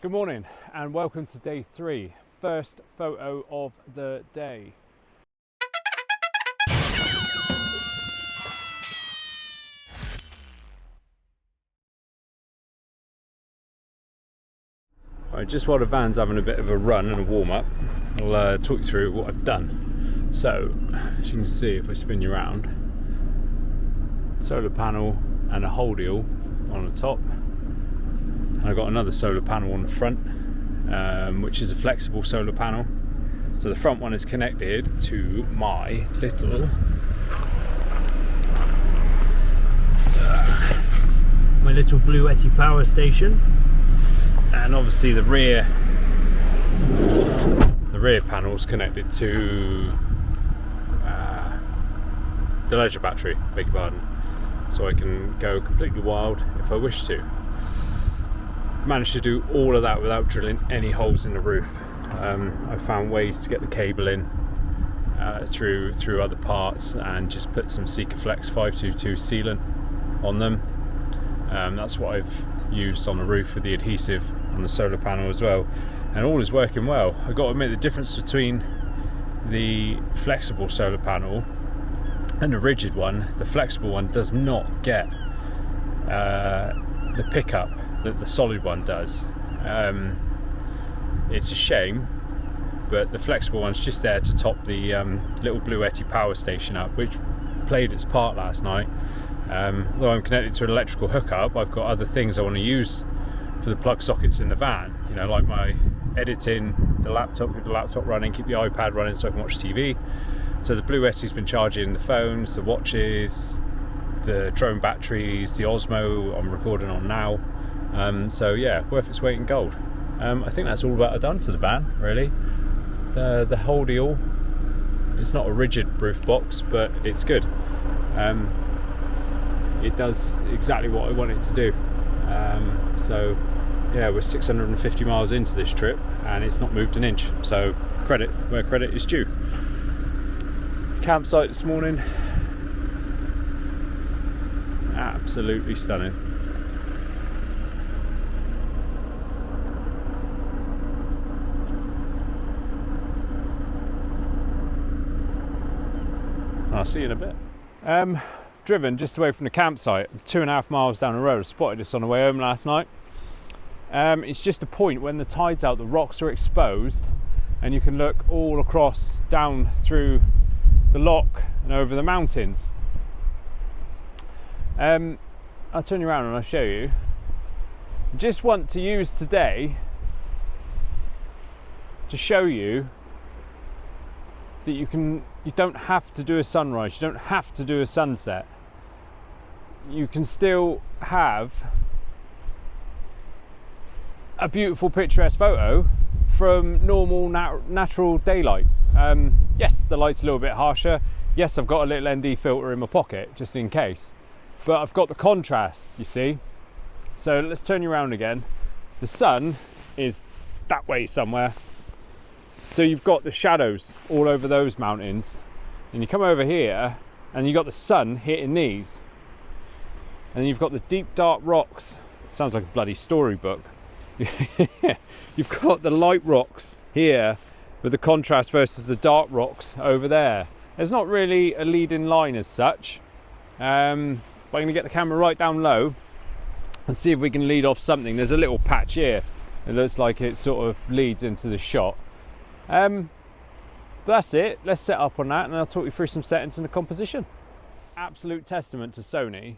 Good morning and welcome to day 3, first photo of the day. Alright, just while the van's having a bit of a run and a warm up, I'll talk you through what I've done. So, as you can see, if I spin you around, solar panel and a holdial on the top. And I've got another solar panel on the front, which is a flexible solar panel. So the front one is connected to my little Bluetti power station, and obviously the rear panel is connected to the leisure battery, beg your pardon, so I can go completely wild if I wish to. Managed to do all of that without drilling any holes in the roof. I found ways to get the cable in through other parts and just put some Sikaflex 522 sealant on them. That's what I've used on the roof with the adhesive on the solar panel as well, and all is working well. I've got to admit, the difference between the flexible solar panel and the rigid one, the flexible one does not get the pickup that the solid one does. It's a shame, but the flexible one's just there to top the little Bluetti power station up, which played its part last night. Though I'm connected to an electrical hookup, I've got other things I want to use for the plug sockets in the van, you know, like my editing, keep the laptop running, keep the iPad running so I can watch TV. So the Bluetti's been charging the phones, the watches, the drone batteries, the Osmo I'm recording on now. So yeah, worth its weight in gold. I think that's all about I've done to the van, really. The holdial, it's not a rigid roof box, but it's good. It does exactly what I want it to do. So yeah, we're 650 miles into this trip and it's not moved an inch, so credit where credit is due. Campsite this morning, absolutely stunning. I'll see you in a bit. Driven just away from the campsite, 2.5 miles down the road. I spotted this on the way home last night. It's just a point when the tide's out, the rocks are exposed, and you can look all across, down through the loch and over the mountains. I'll turn you around and I'll show you. Just want to use today to show you that you don't have to do a sunrise, you don't have to do a sunset. You can still have a beautiful picturesque photo from normal natural daylight. Yes, the light's a little bit harsher. Yes, I've got a little ND filter in my pocket just in case, but I've got the contrast, you see. So let's turn you around again. The sun is that way somewhere. So you've got the shadows all over those mountains, and you come over here and you've got the sun hitting these, and then you've got the deep dark rocks. Sounds like a bloody storybook. You've got the light rocks here with the contrast versus the dark rocks over there. There's not really a leading line as such, but I'm going to get the camera right down low and see if we can lead off something. There's a little patch here. It looks like it sort of leads into the shot. But that's it. Let's set up on that and I'll talk you through some settings and the composition. Absolute testament to Sony.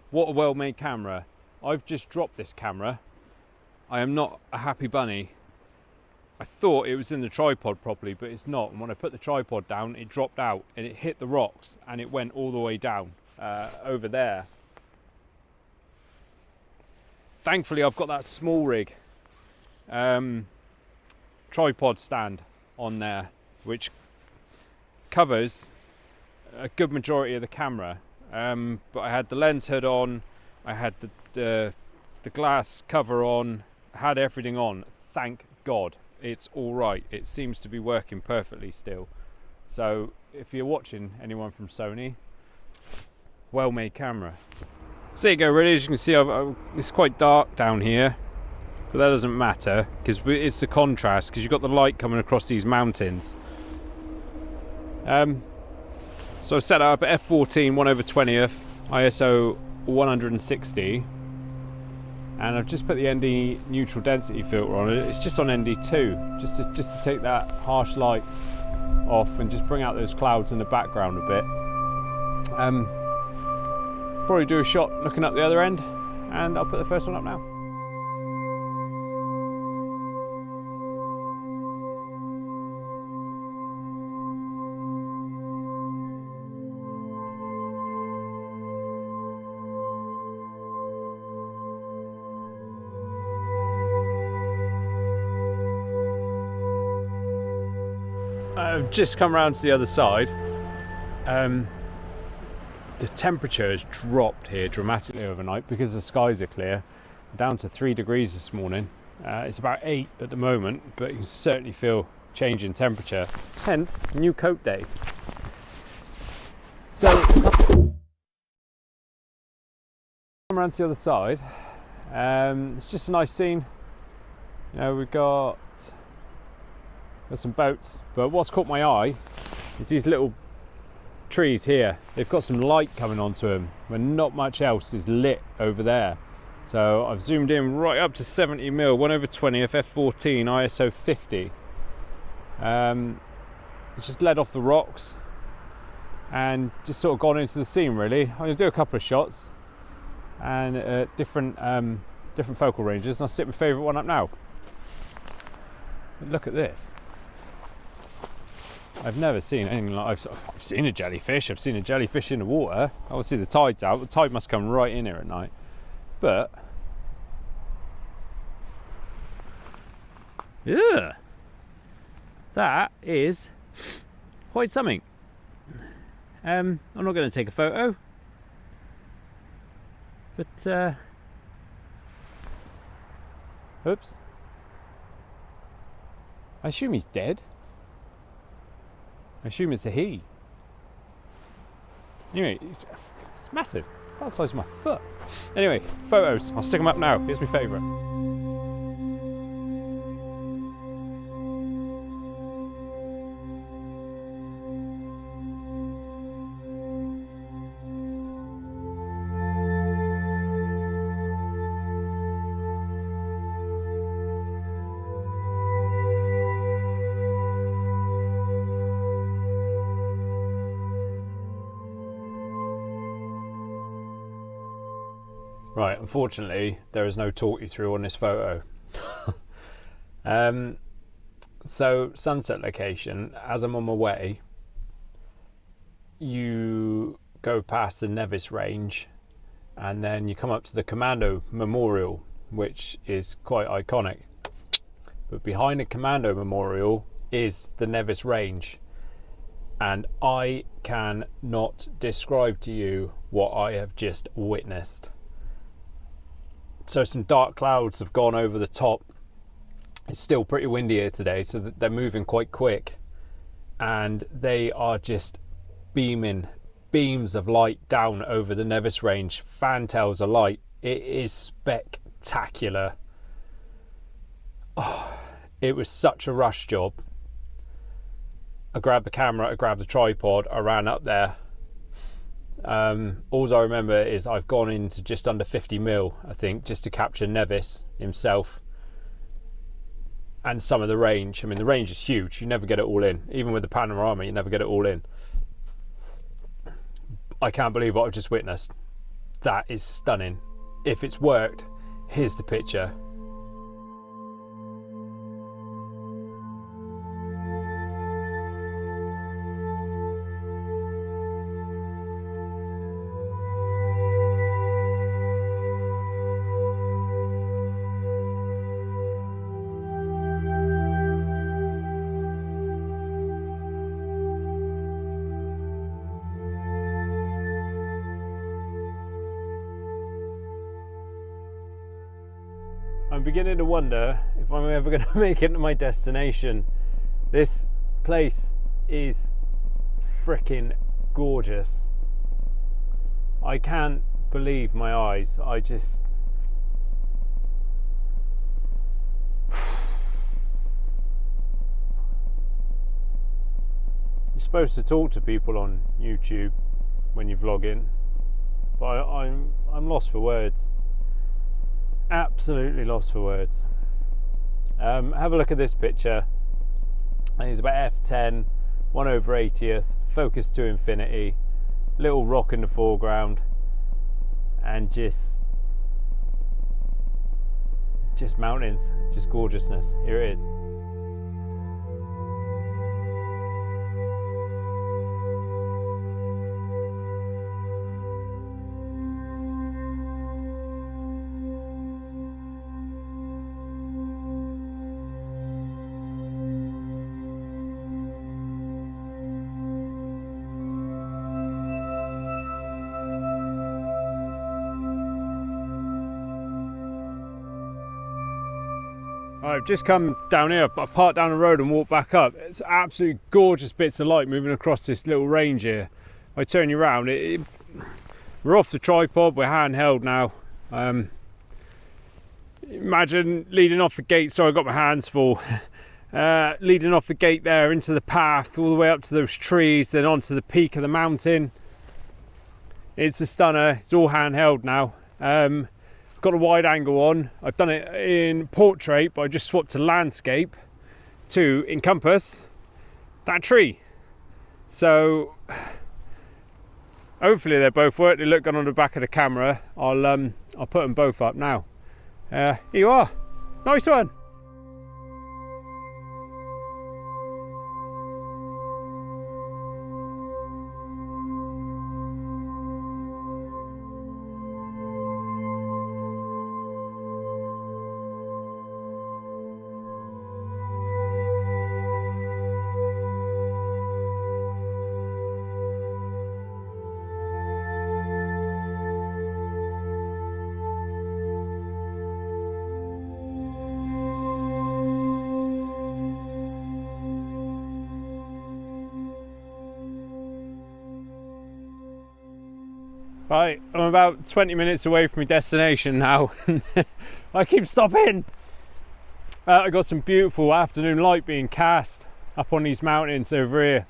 What a well-made camera. I've just dropped this camera. I am not a happy bunny. I thought it was in the tripod properly, but it's not. And when I put the tripod down, it dropped out and it hit the rocks and it went all the way down over there. Thankfully, I've got that small rig tripod stand on there, which covers a good majority of the camera. But I had the lens hood on, I had the glass cover on, I had everything on. Thank God it's all right. It seems to be working perfectly still. So if you're watching, anyone from Sony, well-made camera. So there you go, really. As you can see, it's quite dark down here. but that doesn't matter because it's the contrast, because you've got the light coming across these mountains. So I set it up at f14 1/20th ISO 160, and I've just put the ND neutral density filter on it. It's just on ND2, just to take that harsh light off and just bring out those clouds in the background a bit. Probably do a shot looking up the other end, and I'll put the first one up now. I've just come around to the other side. The temperature has dropped here dramatically overnight because the skies are clear. Down to 3 degrees this morning. It's about 8 at the moment, but you can certainly feel change in temperature. Hence, new coat day. So, come around to the other side. It's just a nice scene. You know, we've got some boats, but what's caught my eye is these little trees here. They've got some light coming onto them when not much else is lit over there. So I've zoomed in right up to 70mm, 1/20th f14 ISO 50. It's just led off the rocks and just sort of gone into the scene really. I'm going to do a couple of shots and different focal ranges, and I'll stick my favourite one up now. But look at this. I've never seen anything like. I've seen a jellyfish. I've seen a jellyfish in the water. Obviously the tide's out. The tide must come right in here at night. But yeah, that is quite something. I'm not going to take a photo, but oops. I assume he's dead. I assume it's a he. Anyway, it's massive. About the size of my foot. Anyway, photos. I'll stick them up now. Here's my favourite. Right, unfortunately, there is no talk you through on this photo. So, sunset location, as I'm on my way, you go past the Nevis range and then you come up to the Commando Memorial, which is quite iconic. But behind the Commando Memorial is the Nevis range, and I cannot describe to you what I have just witnessed. So some dark clouds have gone over the top. It's still pretty windy here today, so they're moving quite quick, and they are just beaming beams of light down over the Nevis range. Fantails of light. It is spectacular. Oh, it was such a rush job. I grabbed the camera, I grabbed the tripod, I ran up there. All I remember is I've gone into just under 50mm, I think, just to capture Nevis himself and some of the range. I mean, the range is huge. You never get it all in. Even with the panorama, you never get it all in. I can't believe what I've just witnessed. That is stunning. If it's worked, here's the picture. I'm beginning to wonder if I'm ever going to make it to my destination. This place is freaking gorgeous. I can't believe my eyes. supposed to talk to people on YouTube when you vlog in, but I'm lost for words. Absolutely lost for words. Have a look at this picture. I think it's about f10, 1/80th, focus to infinity, little rock in the foreground, and just mountains, just gorgeousness. Here it is. I've just come down here, I parked down the road and walked back up. It's absolutely gorgeous bits of light moving across this little range here. If I turn you around, we're off the tripod, we're handheld now. Imagine leading off the gate, sorry I got my hands full, leading off the gate there into the path, all the way up to those trees, then onto the peak of the mountain. It's a stunner, it's all handheld now. Got a wide angle on. I've done it in portrait, but I just swapped to landscape to encompass that tree. So hopefully they both work. They look good on the back of the camera. I'll put them both up now. Here you are. Nice one. Right, I'm about 20 minutes away from my destination now. I keep stopping. I got some beautiful afternoon light being cast up on these mountains over here.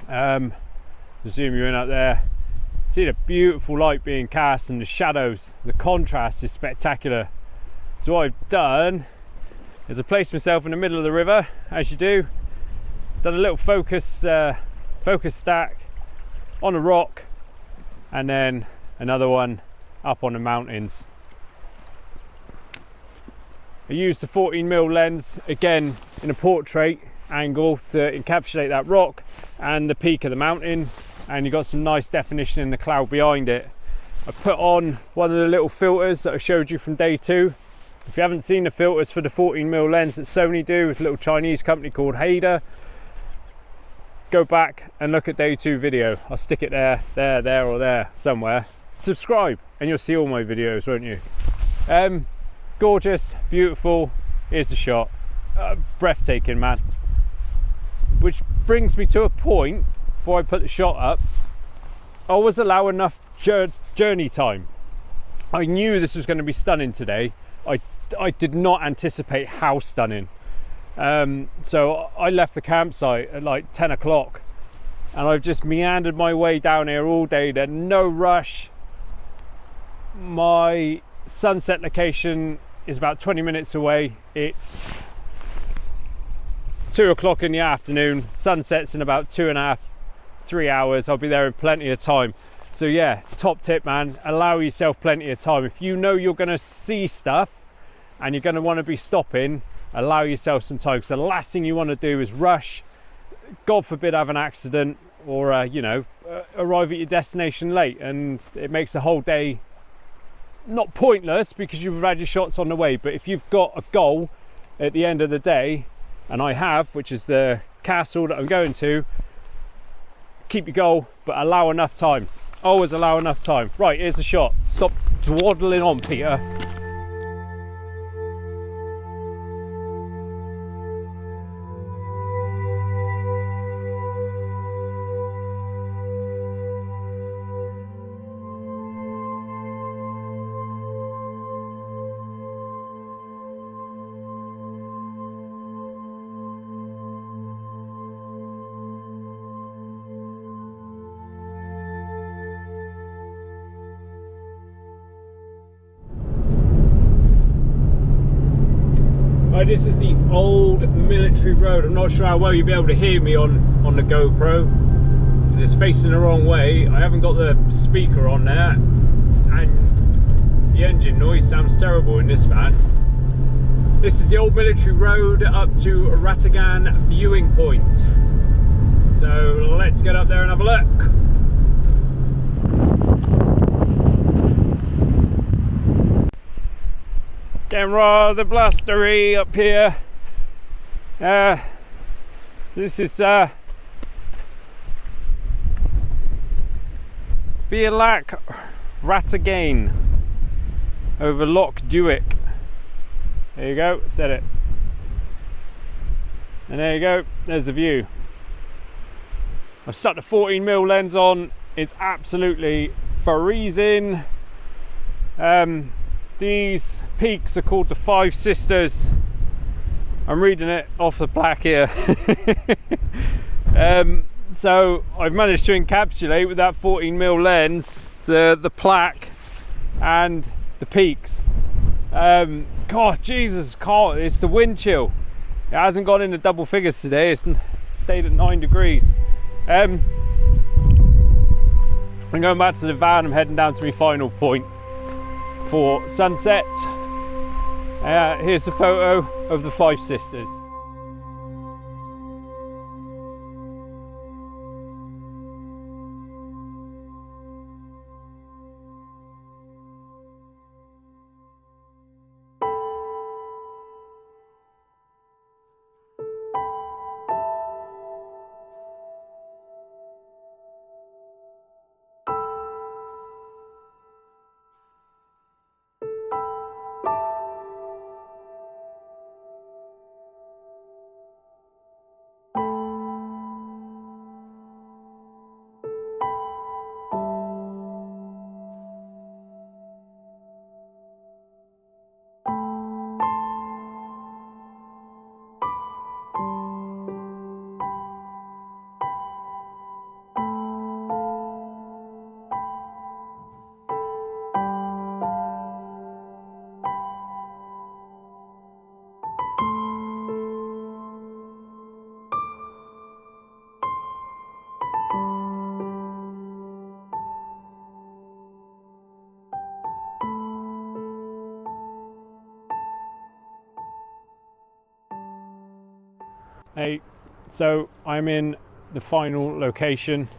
Zoom you in up there. See the beautiful light being cast and the shadows. The contrast is spectacular. So what I've done is I placed myself in the middle of the river, as you do. Done a little focus stack on a rock, and then another one up on the mountains. I used the 14mm lens again in a portrait angle to encapsulate that rock and the peak of the mountain, and you got some nice definition in the cloud behind it. I put on one of the little filters that I showed you from day 2. If you haven't seen the filters for the 14mm lens that Sony do with a little Chinese company called Hader, go back and look at day 2 video. I'll stick it there or there somewhere. Subscribe and you'll see all my videos, won't you? Gorgeous, beautiful. Here's the shot. Breathtaking, man. Which brings me to a point, before I put the shot up, I always allow enough journey time. I knew this was going to be stunning today. I did not anticipate how stunning. So I left the campsite at like 10 o'clock and I've just meandered my way down here all day. There's no rush. My sunset location is about 20 minutes away. It's 2 o'clock in the afternoon. Sunset's in about 2.5-3 hours. I'll be there in plenty of time. So yeah, top tip, man, allow yourself plenty of time. If you know you're going to see stuff and you're going to want to be stopping, allow yourself some time, because the last thing you want to do is rush, God forbid have an accident, or arrive at your destination late, and it makes the whole day not pointless because you've had your shots on the way. But if you've got a goal at the end of the day, and I have, which is the castle that I'm going to, keep your goal but allow enough time. Always allow enough time. Right, here's the shot. Stop dawdling on, Peter. This is the old military road. I'm not sure how well you'll be able to hear me on the GoPro because it's facing the wrong way. I haven't got the speaker on there, and the engine noise sounds terrible in this van. This is the old military road up to Ratagan viewing point. So let's get up there and have a look. It's getting rather blustery up here. This is Beerlac Ratagan over Loch Duick. There you go, said it. And there you go, there's the view. I've stuck the 14mm lens on. It's absolutely freezing. These peaks are called the Five Sisters. I'm reading it off the plaque here. So I've managed to encapsulate with that 14mm lens the plaque and the peaks. God, Jesus, it's the wind chill. It hasn't gone into double figures today. It's stayed at 9 degrees. I'm going back to the van. I'm heading down to my final point for sunset. Here's a photo of the Five Sisters. Hey, so I'm in the final location,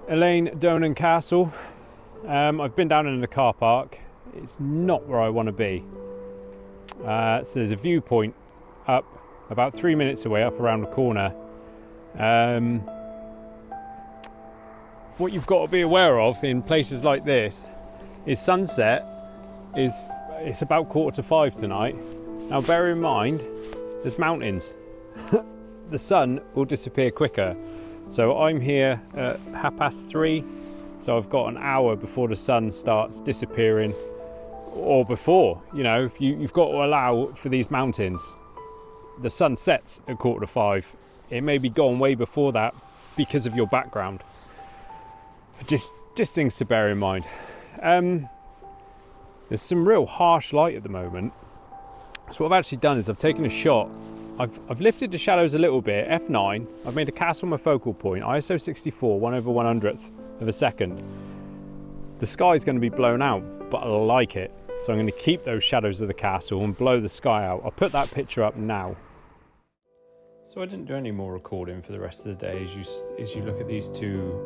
Eileen Donna Castle. I've been down in the car park. It's not where I want to be. So there's a viewpoint up about 3 minutes away, up around the corner. What you've got to be aware of in places like this is sunset it's about 4:45 tonight. Now bear in mind, there's mountains. The sun will disappear quicker. So I'm here at 3:30, so I've got an hour before the sun starts disappearing, or before, you know, you've got to allow for these mountains. The sun sets at 4:45. It may be gone way before that because of your background. Just things to bear in mind. There's some real harsh light at the moment. So what I've actually done is I've taken a shot. I've lifted the shadows a little bit, F9. I've made a castle my focal point, ISO 64, 1/100th of a second. The sky's going to be blown out, but I like it. So I'm going to keep those shadows of the castle and blow the sky out. I'll put that picture up now. So I didn't do any more recording for the rest of the day as you look at these two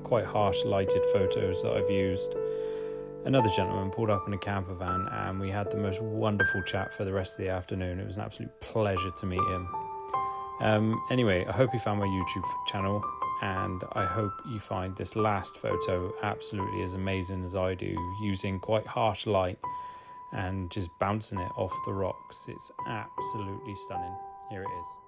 quite harsh lighted photos that I've used. Another gentleman pulled up in a camper van and we had the most wonderful chat for the rest of the afternoon. It was an absolute pleasure to meet him. Anyway, I hope you found my YouTube channel, and I hope you find this last photo absolutely as amazing as I do, using quite harsh light and just bouncing it off the rocks. It's absolutely stunning. Here it is.